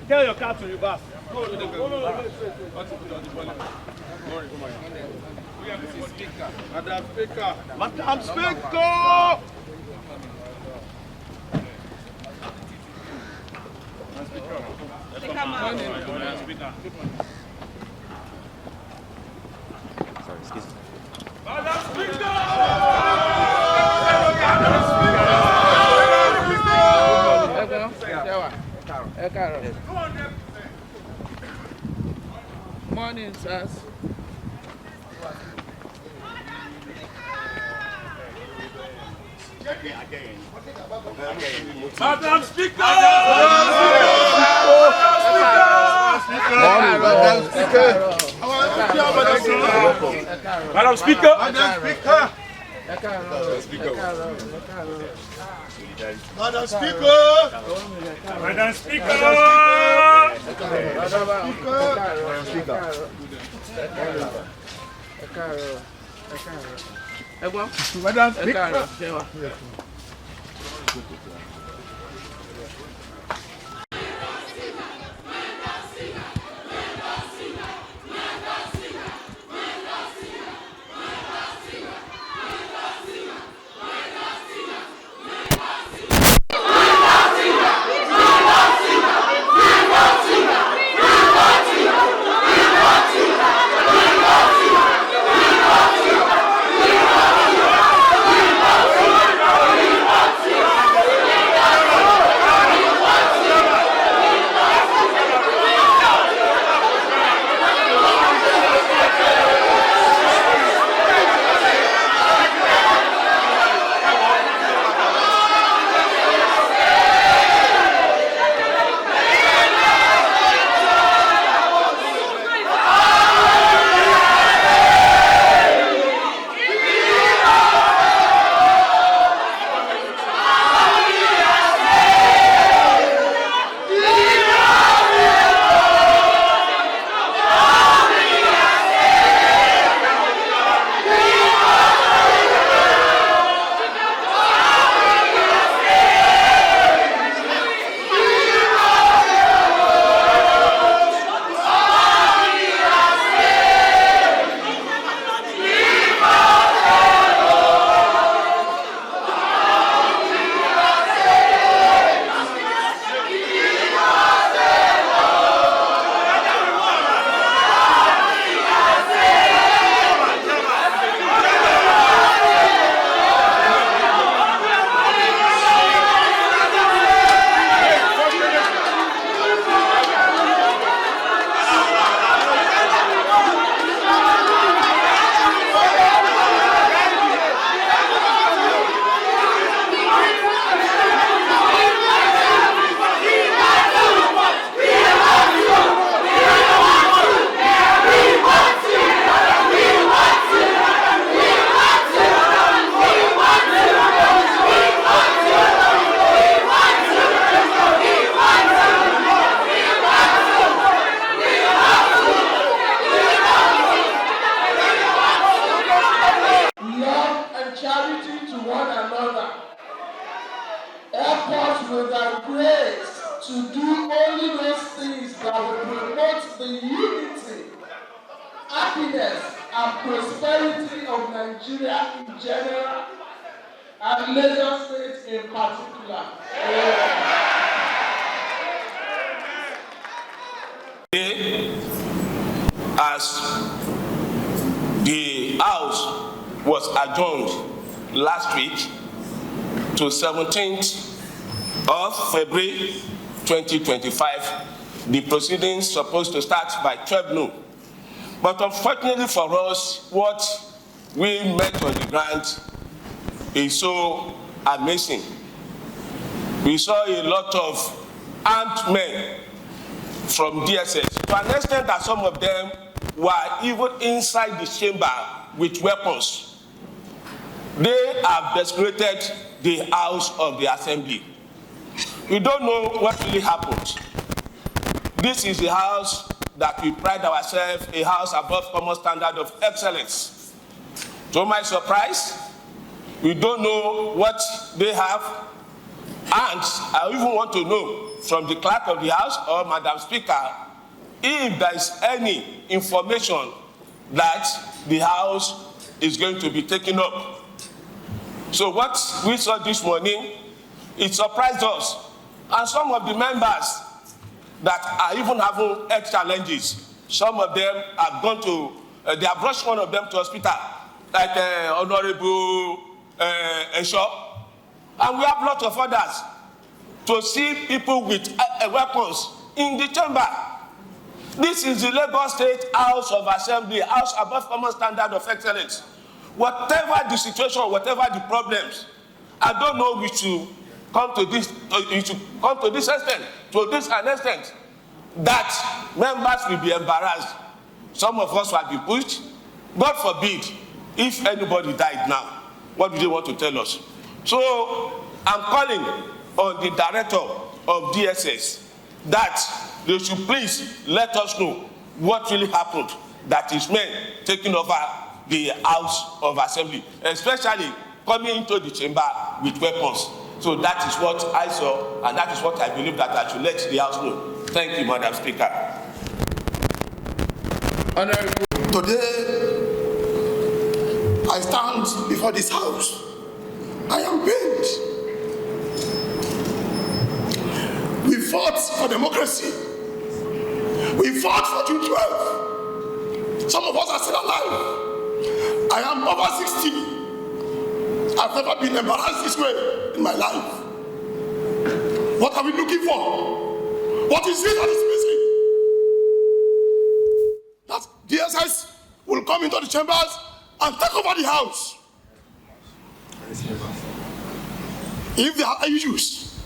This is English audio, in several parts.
Tell your car to reverse. Madam Speaker. Madam Speaker. Sorry, excuse me. Madam Speaker! Morning, sirs. Madam Speaker! Madam Speaker! Madam Speaker! Madam Speaker! to do only those things that will promote the unity, happiness, and prosperity of Nigeria in general, and Lagos State in particular. As the House was adjourned last week to 17th of February 2025, the proceedings supposed to start by 12 noon. But unfortunately for us, what we met on the ground is so amazing. We saw a lot of armed men from DSS, to an extent that some of them were even inside the chamber with weapons. They have desecrated the House of the Assembly. We don't know what really happened. This is the house that we pride ourselves, a house above common standard of excellence. To my surprise, We don't know what they have. And I even want to know from the clerk of the House or Madam Speaker if there is any information that the House is going to be taking up. So what we saw this morning, it surprised us. And some of the members that are even having health challenges, some of them have gone to, they have rushed one of them to hospital, like Honorable Esho. And we have lots of others to see people with weapons in the chamber. This is the Lagos State House of Assembly, House above common standard of excellence. Whatever the situation, whatever the problems, I don't know we should come to this, extent, to this extent, that members will be embarrassed. Some of us will be pushed. God forbid, if anybody died now, what do they want to tell us? So I'm calling on the director of DSS that they should please let us know what really happened, that is men taking over the House of Assembly, especially coming into the chamber with weapons. So that is what I saw, and that is what I believe that I should let the House know. Thank you, Madam Speaker. Today, I stand before this House. I am pained. We fought for democracy. We fought for June 12. Some of us are still alive. I am over 60. I've never been embarrassed this way in my life. What are we looking for? What is it that is missing? That DSS will come into the chambers and take over the House. If there are issues,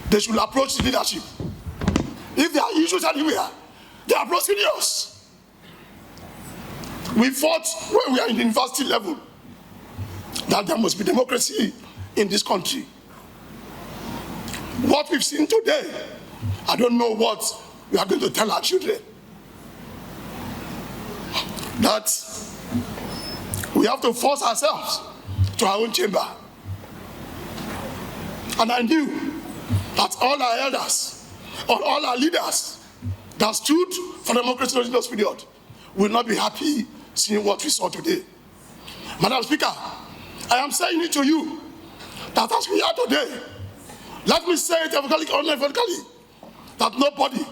they should approach the leadership. If there are issues anywhere, they approach seniors. We fought when we are in the university level that there must be democracy in this country. What we've seen today, I don't know what we are going to tell our children. That we have to force ourselves to our own chamber. And I knew that all our elders, or all our leaders that stood for democracy during this period will not be happy seeing what we saw today. Madam Speaker, I am saying it to you that as we are today, let me say it emphatically or unequivocally, that nobody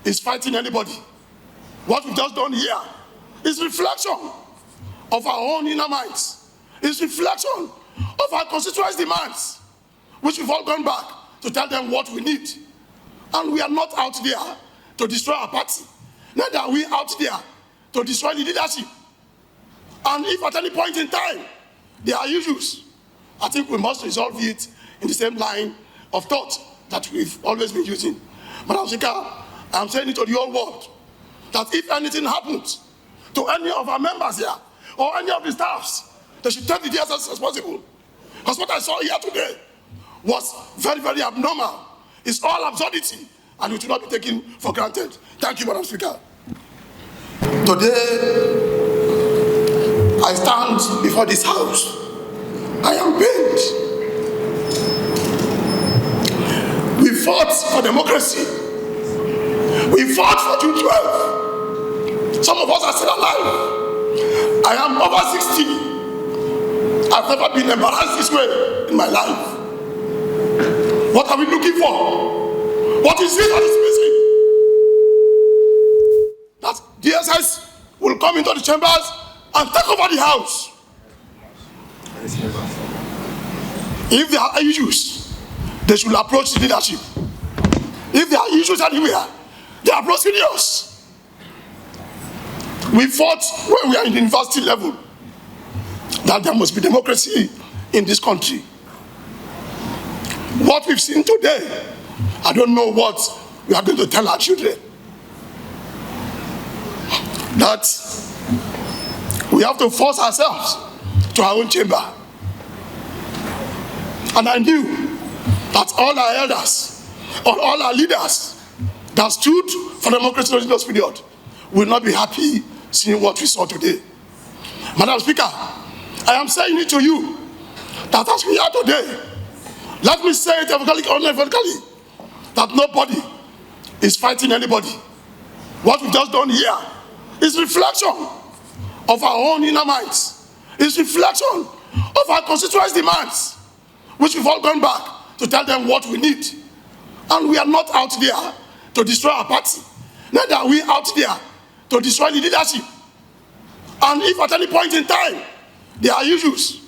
is fighting anybody. What we've just done here is reflection of our own inner minds. It's reflection of our constituency demands, which we've all gone back to tell them what we need. And we are not out there to destroy our party. Neither are we out there to destroy the leadership. And if at any point in time there are issues, I think we must resolve it in the same line of thought that we've always been using. Madam Speaker, I'm saying it to the whole world, that if anything happens to any of our members here or any of the staffs, they should take the DSS as responsible. Because what I saw here today was very, very abnormal. It's all absurdity, and it should not be taken for granted. Thank you, Madam Speaker. Today, I stand before this House. I am pained. We fought for democracy. We fought for June 12. Some of us are still alive. I am over 60. I've never been embarrassed this way in my life. What are we looking for? What is it that is missing? That DSS will come into the chambers and take over the House. If there are issues, they should approach the leadership. If there are issues anywhere, they approach seniors. We fought when we are in the university level that there must be democracy in this country. What we've seen today, I don't know what we are going to tell our children. That we have to force ourselves to our own chamber. And I knew that all our elders, or all our leaders that stood for democracy during this period will not be happy seeing what we saw today. Madam Speaker, I am saying it to you that as we are today, let me say it unequivocally, that nobody is fighting anybody. What we've just done here is reflection of our own inner minds. It's reflection of our constituents' demands, which we've all gone back to tell them what we need. And we are not out there to destroy our party. Neither are we out there to destroy the leadership. And if at any point in time there are issues,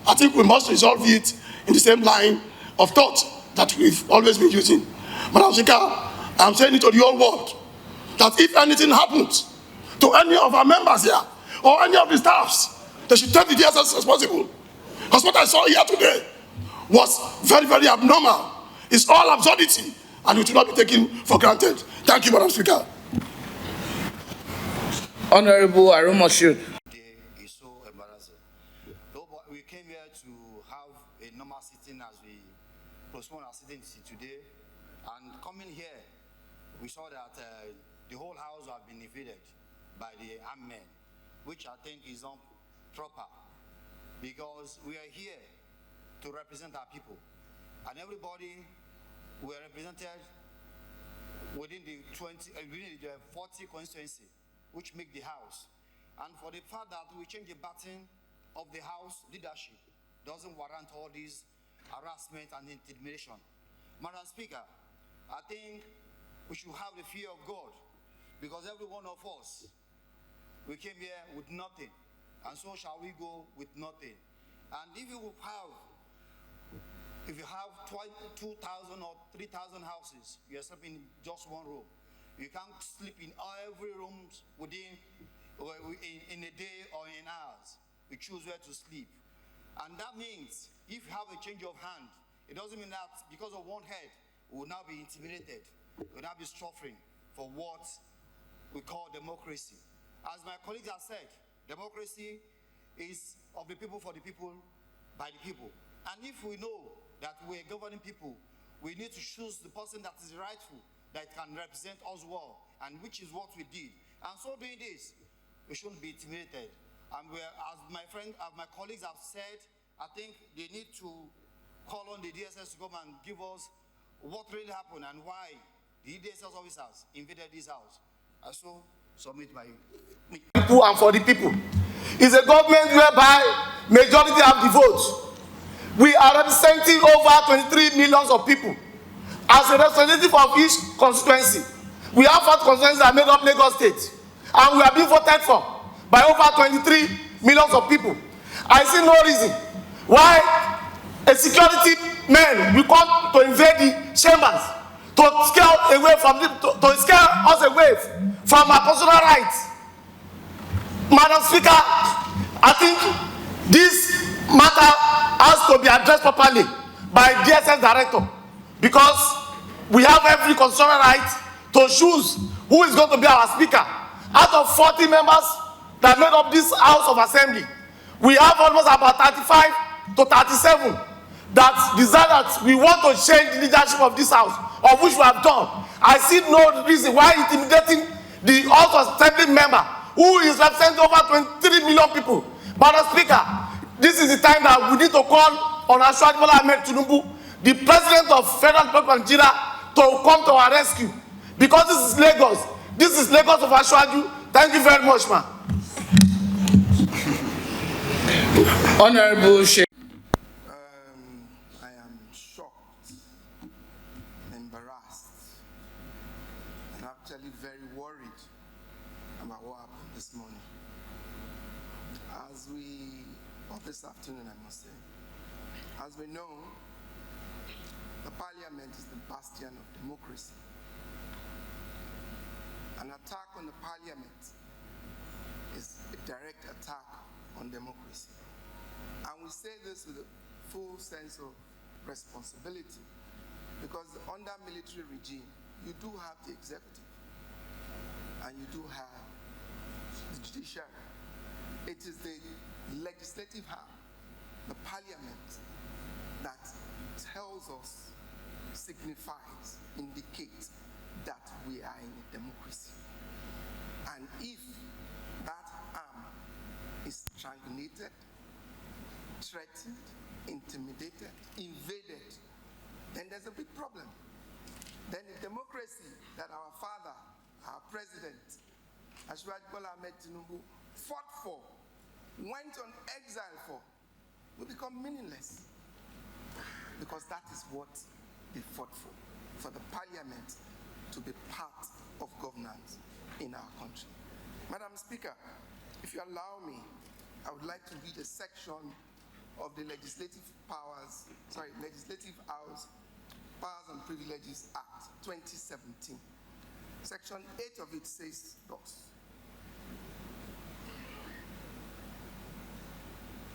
I think we must resolve it in the same line of thought that we've always been using. Madam Speaker, I'm saying it to the whole world, that if anything happens to any of our members here or any of the staffs, they should take the DSS responsible. Because what I saw here today was very, very abnormal. It's all absurdity, and it will not be taken for granted. Thank you, Madam Speaker. Honorable Arumashud. Is so embarrassing. We came here to have a normal sitting as we postpone our sitting today, and coming here, we saw that the whole house had been invaded by the armed men, which I think is not proper, because we are here to represent our people, and everybody were represented within the 40 constituency, which make the house. And for the fact that we change the button of the house leadership doesn't warrant all this harassment and intimidation. Madam Speaker, I think we should have the fear of God, because every one of us, we came here with nothing, and so shall we go with nothing. And if you have 2,000 or 3,000 houses, you are sleeping in just one room. You can't sleep in every room within in a day or in hours. You choose where to sleep. And that means if you have a change of hand, it doesn't mean that because of one head, we will now be intimidated. We will now be suffering for what we call democracy. As my colleagues have said, democracy is of the people, for the people, by the people. And if we know that we're governing people, we need to choose the person that is rightful, that can represent us well, and which is what we did. And so doing this, we shouldn't be intimidated. And as my colleagues have said, I think they need to call on the DSS to come and give us what really happened and why the DSS officers invaded this house. I so submit my people and for the people. It's a government whereby majority have the vote. We are representing over 23 millions of people. As a representative of each constituency, we have 4 constituencies that make up Lagos State, and we are being voted for by over 23 millions of people. I see no reason why a security man will come to invade the chambers to scare away from to scare us away from our constitutional rights. Madam Speaker, I think this matter has to be addressed properly by DSS director, because we have every constitutional right to choose who is going to be our speaker. Out of 40 members that made up this House of Assembly, we have almost about 35 to 37 that desire that we want to change the leadership of this House, of which we have done. I see no reason why intimidating the House of Assembly member who is representing over 23 million people. Madam Speaker, this is the time that we need to call on Ashwaji Bola Ahmed Tinubu, the President of Federal Republic of Nigeria, to come to our rescue. Because this is Lagos. This is Lagos of Ashwaji. Thank you very much, ma'am. Honorable Sheikh. I am shocked, embarrassed, and actually very worried about what happened this morning. Or this afternoon, I must say. As we know, the parliament is the bastion of democracy. An attack on the parliament is a direct attack on democracy. And we say this with a full sense of responsibility, because under military regime, you do have the executive and you do have the judiciary. It is the legislative arm, the parliament, that tells us, signifies, indicates that we are in a democracy. And if that arm is strangulated, threatened, intimidated, invaded, then there's a big problem. Then the democracy that our father, our president, Ashwaj Bola Ahmed Tinubu, fought for, went on exile for, will become meaningless. Because that is what they fought for the parliament to be part of governance in our country. Madam Speaker, if you allow me, I would like to read a section of the Legislative House Powers and Privileges Act 2017. Section 8 of it says thus: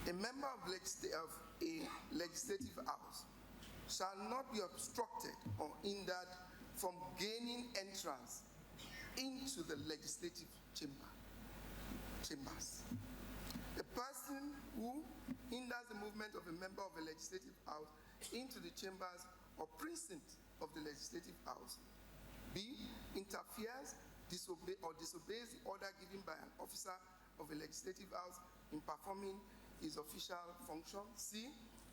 a member of a legislative house shall not be obstructed or hindered from gaining entrance into the legislative chambers. The person who hinders the movement of a member of a legislative house into the chambers or precinct of the legislative house, B, interferes, disobeys the order given by an officer of a legislative house in performing his official function, C,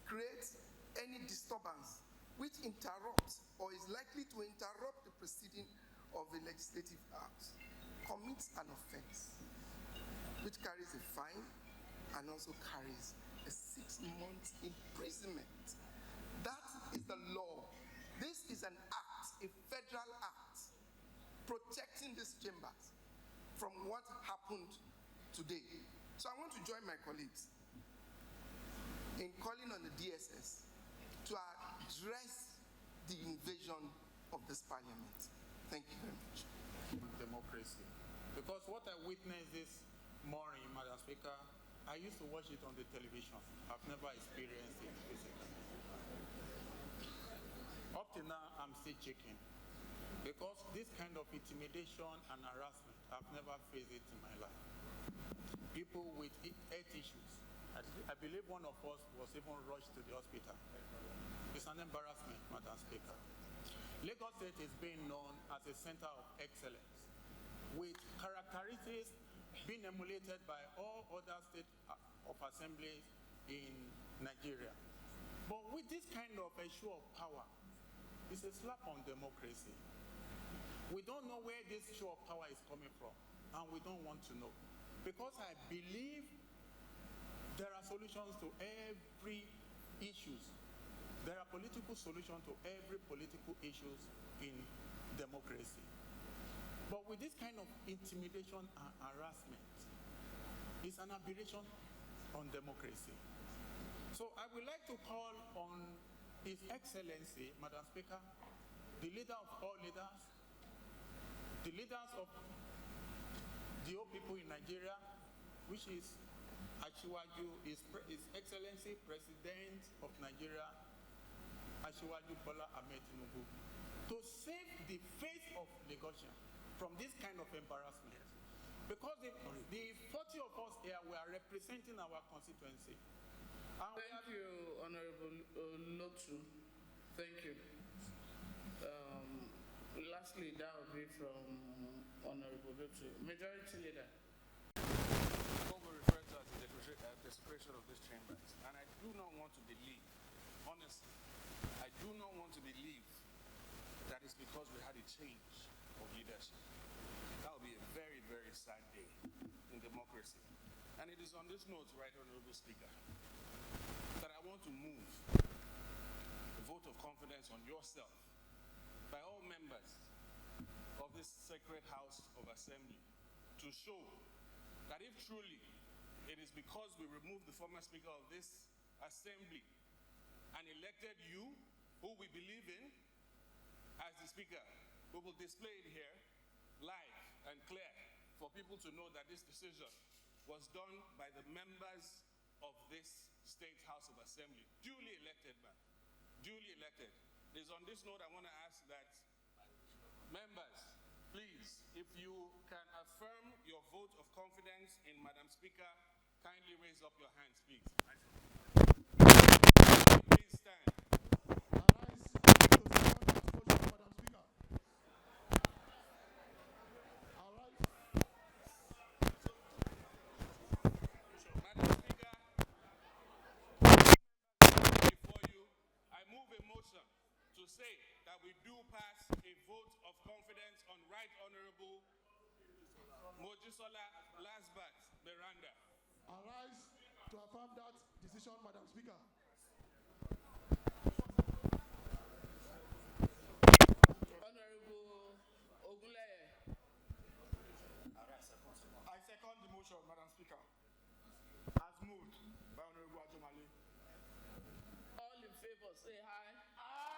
creates any disturbance which interrupts or is likely to interrupt the proceeding of the legislative house, commits an offense which carries a fine and also carries a 6 months imprisonment. That is the law. This is an act, a federal act, protecting these chambers from what happened today. So I want to join my colleagues in calling on the DSS to address the invasion of this parliament. Thank you very much. Democracy. Because what I witnessed this morning, Madam Speaker, I used to watch it on the television. I've never experienced it physically. Up to now, I'm still checking. Because this kind of intimidation and harassment, I've never faced it in my life. People with health issues. I believe one of us was even rushed to the hospital. It's an embarrassment, Madam Speaker. Lagos State is being known as a center of excellence, with characteristics being emulated by all other states of assemblies in Nigeria. But with this kind of a show of power, it's a slap on democracy. We don't know where this show of power is coming from, and we don't want to know. Because I believe there are solutions to every issue. There are political solutions to every political issues in democracy. But with this kind of intimidation and harassment, it's an aberration on democracy. So I would like to call on His Excellency, Madam Speaker, the leader of all leaders, the leaders of the old people in Nigeria, which is Ashiwaju, His Excellency, President of Nigeria, Ashiwaju Bola Ahmed Tinubu, to save the face of Lagosian from this kind of embarrassment. Because the 40 of us here, we are representing our constituency. Thank you, Honorable Lotu. Thank you. Lastly, that will be from Honorable Lotu. Majority Leader. What we refer to as the desecration of these chambers. And I do not want to believe, honestly, I do not want to believe that it's because we had a change of leadership. That would be a very, very sad day in democracy. And it is on this note, Right Honorable Speaker, that I want to move a vote of confidence on yourself by all members of this sacred house of assembly to show that if truly it is because we removed the former speaker of this assembly and elected you, who we believe in, as the speaker, we will display it here live and clear for people to know that this decision was done by the members of this State House of Assembly, duly elected, man, duly elected. It is on this note I want to ask that members, please, if you can affirm your vote of confidence in Madam Speaker, kindly raise up your hands, please. Please stand. say that we do pass a vote of confidence on Right Honorable Mojisola Lasbat Beranda. I rise to affirm that decision, Madam Speaker. Honorable Ogunleye. I second the motion, Madam Speaker. As moved by Honorable Ajomale. All in favor say aye. Aye.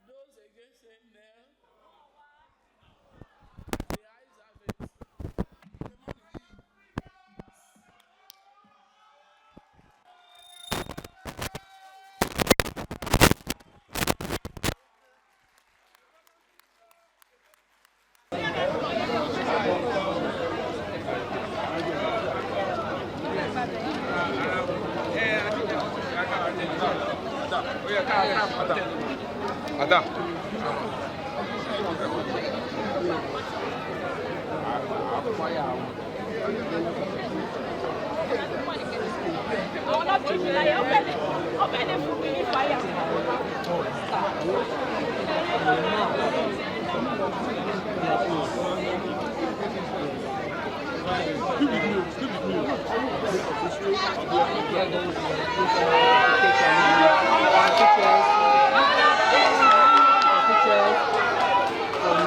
Those against say no. The ayes have it.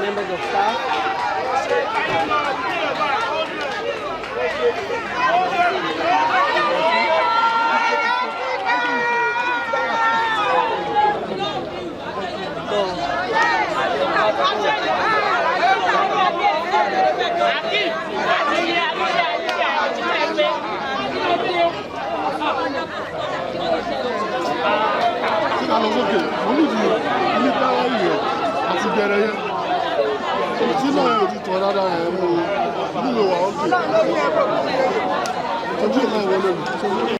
Members of staff.